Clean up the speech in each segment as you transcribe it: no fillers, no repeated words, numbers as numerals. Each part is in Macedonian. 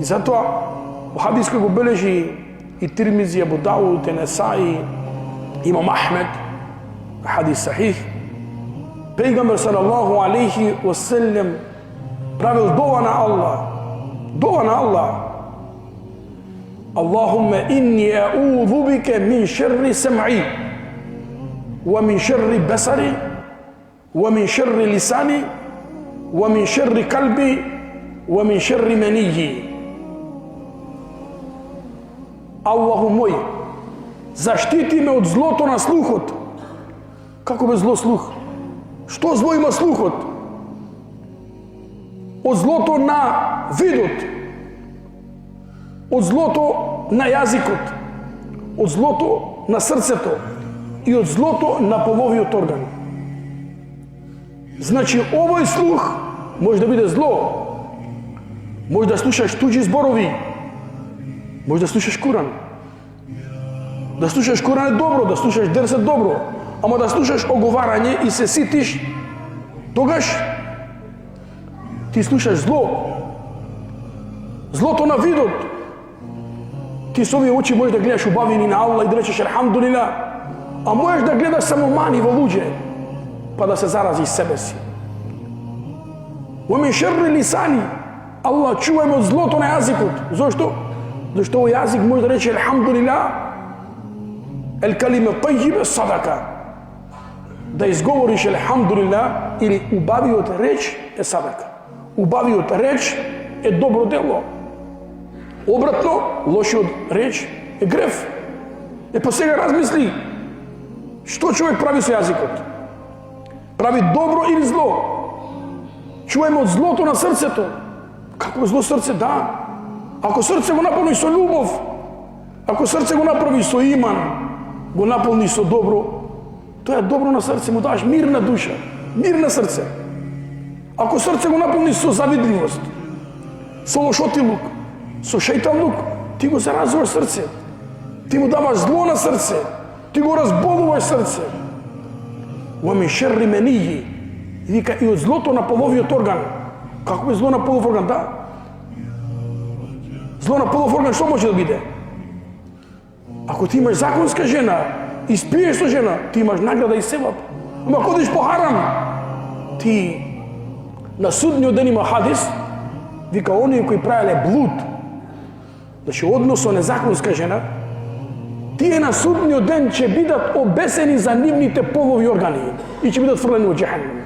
И затоа во хадис кој го бележи и Тирмизи, Абу Дауд, Несаи, Имам Ахмед, хадис сахих, пејгамбер салаллаху алейхи ва селем правил дова на Аллах. Дова на Аллах. Аллахумма инни а'удhu бика мин шерри сам'i ва мин шерри басари ва мин шерри лисани ва мин шерри калби ва мин шерри манiyyi. Аллаху мој, заштити ме од злото на слухот. Како бе зло слух? Што зло има слухот? Од злото на видот, од злото на јазикот, од злото на срцето и од злото на половиот орган. Значи, овој слух може да биде зло. Може да слушаш туѓи зборови, може да слушаш Куран. Да слушаш Куран е добро, да слушаш дерс е добро, ама да слушаш оговарање и се ситиш, тогаш ти слушаш зло. Злото на видот. Ти со овие очи можеш да гледаш убавини на Аллах и да речеш елхамдулилlah, а можеш да гледаш само мани во луѓе, па да се заразиш себе си. Wa min sharri lisani. Аллах чувај ме од злото на јазикот. Зошто? Зашто овој јазик може да рече елхамдулилlah, ел калиме тајјибе садака. Да изговориш елхамдулилlah или убавиот реч е садака. Убавиот реч е добро дело. Обратно, лошиот реч е греф. Па сега размисли, што човек прави со јазикот? Прави добро или зло? Чувајме од злото на срцето. Како зло срце? Да. Ако срце го наполни со љубов, ако срце го направи со иман, го наполни со добро, тоа е добро на срце, му даш мир на душа, мир на срце. Ако срце го наполни со завидливост, со лошотилук, со шејтанлук, ти го заразуваш срце. Ти му даваш зло на срце, ти го разболуваш срце. Wa min sharri maniyyi. Вика и од злото на половиот орган. Како е зло на полов орган? Да. Зло на полов орган што може да биде? Ако ти имаш законска жена и спиеш со жена, ти имаш награда и севап. Ама ако одиш по харам, ти на судниот ден има хадис, вика оние кои правеле блуд, значи однос со незаконска жена, тие на судниот ден ќе бидат обесени за нивните полови органи и ќе бидат фрлени во џехенем.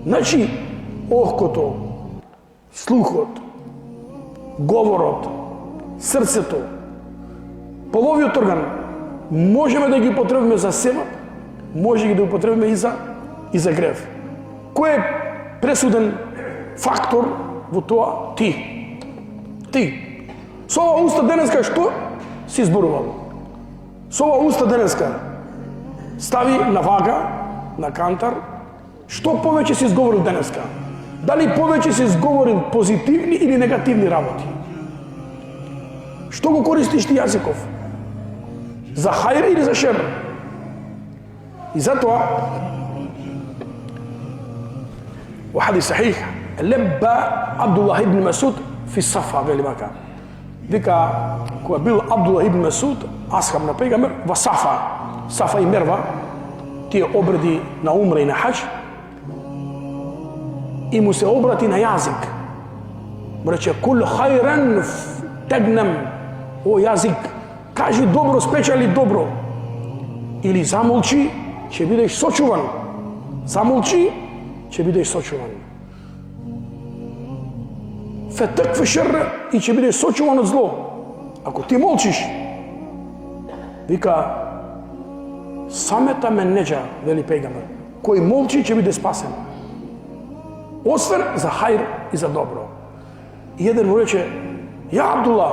Значи, охкото, слухот, говорот, срцето, половиот орган, можеме да ги употребиме за севап, може ги да употребиме и за грев. Кој е пресуден фактор во тоа? Ти. Ти. Со ова уста денеска што си зборувал? Со ова уста денеска стави на вага, на кантар, што повеќе си изговорил денеска? Дали повеќе си изговорил позитивни или негативни работи? Што го користиш ти јазиков? За хајр или за шер? И затоа во хадис сахих лебба Абдуллах ибн Масуд фи Сафа, вели вака. Вика, кога бил Абдуллах ибн Масуд, асхаб на пејгамбер, во Сафа, Сафа и Мерва, тие обреди на умра и на хаџ, и му се обрати на јазик. Му рече, кул хајран тегнем, о јазик, кажи добро, спечали добро. Или замолчи, ќе бидеш сочуван. Замолчи, ќе бидеш сочуван. Фетъкфи шерра и ќе бидеш сочуван од зло. Ако ти молчиш, вика, самета мен неджа, вели пејгамбер, кој молчи ќе биде спасен. Освен за хајр и за добро. И еден му рече, ја Абдулла,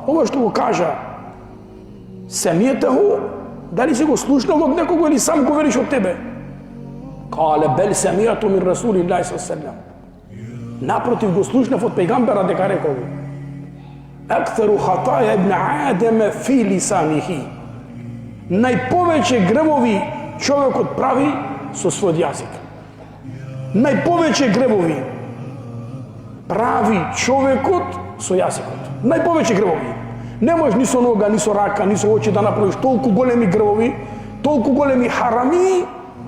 ова што го кажа, семијетеху, дали си го слушнал од некого или сам го вериш од тебе? Кале, бел семијету мин Расулиллахи саллаллаху. Напротив, го слушнав од пејгамбера дека рекол, актеру хатаја ибн Адеме фи лисанихи. Најповеќе гревови човекот прави со својот јазик. Најповеќе гревови. прави човекот со јазикот. Најповеќе гревови. Не можеш ни со нога, ни со рака, ни со очи да направиш толку големи гревови, толку големи харами,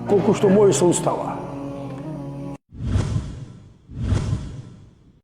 колку што можеш со устава.